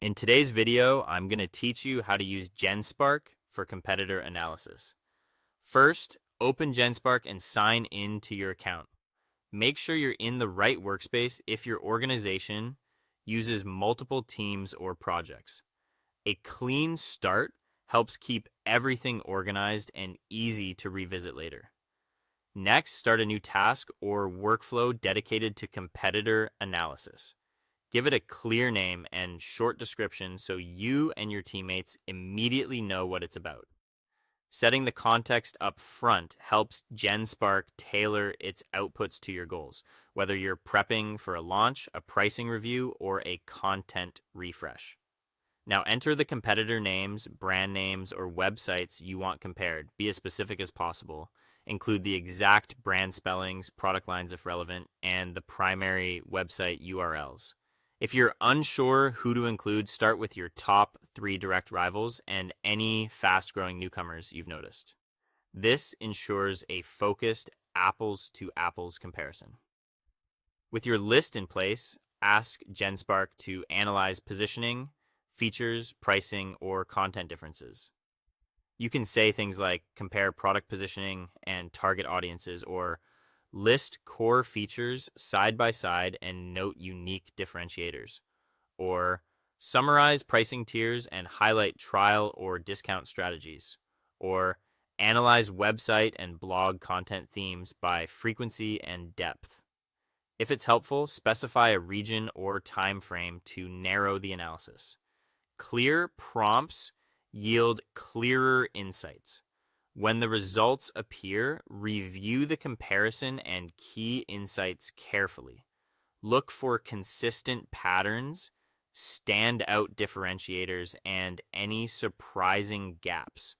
In today's video, I'm going to teach you how to use Genspark for competitor analysis. First, open Genspark and sign in to your account. Make sure you're in the right workspace if your organization uses multiple teams or projects. A clean start helps keep everything organized and easy to revisit later. Next, start a new task or workflow dedicated to competitor analysis. Give it a clear name and short description so you and your teammates immediately know what it's about. Setting the context up front helps Genspark tailor its outputs to your goals, whether you're prepping for a launch, a pricing review, or a content refresh. Now enter the competitor names, brand names, or websites you want compared. Be as specific as possible. Include the exact brand spellings, product lines if relevant, and the primary website URLs. If you're unsure who to include, start with your top 3 direct rivals and any fast-growing newcomers you've noticed. This ensures a focused apples-to-apples comparison. With your list in place, ask Genspark to analyze positioning, features, pricing, or content differences. You can say things like compare product positioning and target audiences, or list core features side by side and note unique differentiators, or summarize pricing tiers and highlight trial or discount strategies, or analyze website and blog content themes by frequency and depth. If it's helpful, specify a region or time frame to narrow the analysis. Clear prompts yield clearer insights. When the results appear, review the comparison and key insights carefully. Look for consistent patterns, standout differentiators, and any surprising gaps.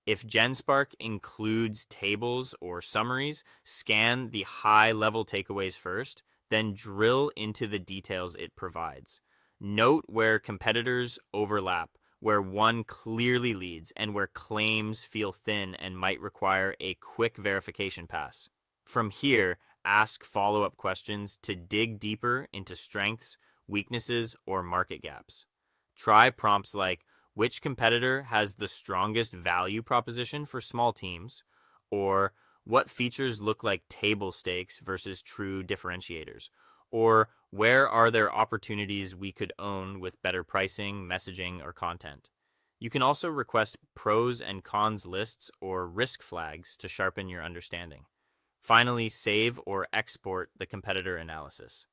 If Genspark includes tables or summaries, scan the high-level takeaways first, then drill into the details it provides. Note where competitors overlap, where one clearly leads, and where claims feel thin and might require a quick verification pass. From here, ask follow-up questions to dig deeper into strengths, weaknesses, or market gaps. Try prompts like, which competitor has the strongest value proposition for small teams? Or, what features look like table stakes versus true differentiators? Or, where are there opportunities we could own with better pricing, messaging, or content? You can also request pros and cons lists or risk flags to sharpen your understanding. Finally, save or export the competitor analysis.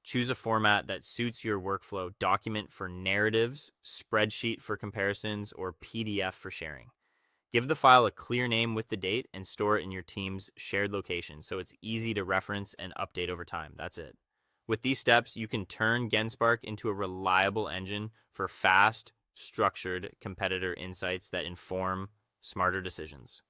Choose a format that suits your workflow: document for narratives, spreadsheet for comparisons, or PDF for sharing. Give the file a clear name with the date and store it in your team's shared location so it's easy to reference and update over time. That's it. With these steps, you can turn Genspark into a reliable engine for fast, structured competitor insights that inform smarter decisions.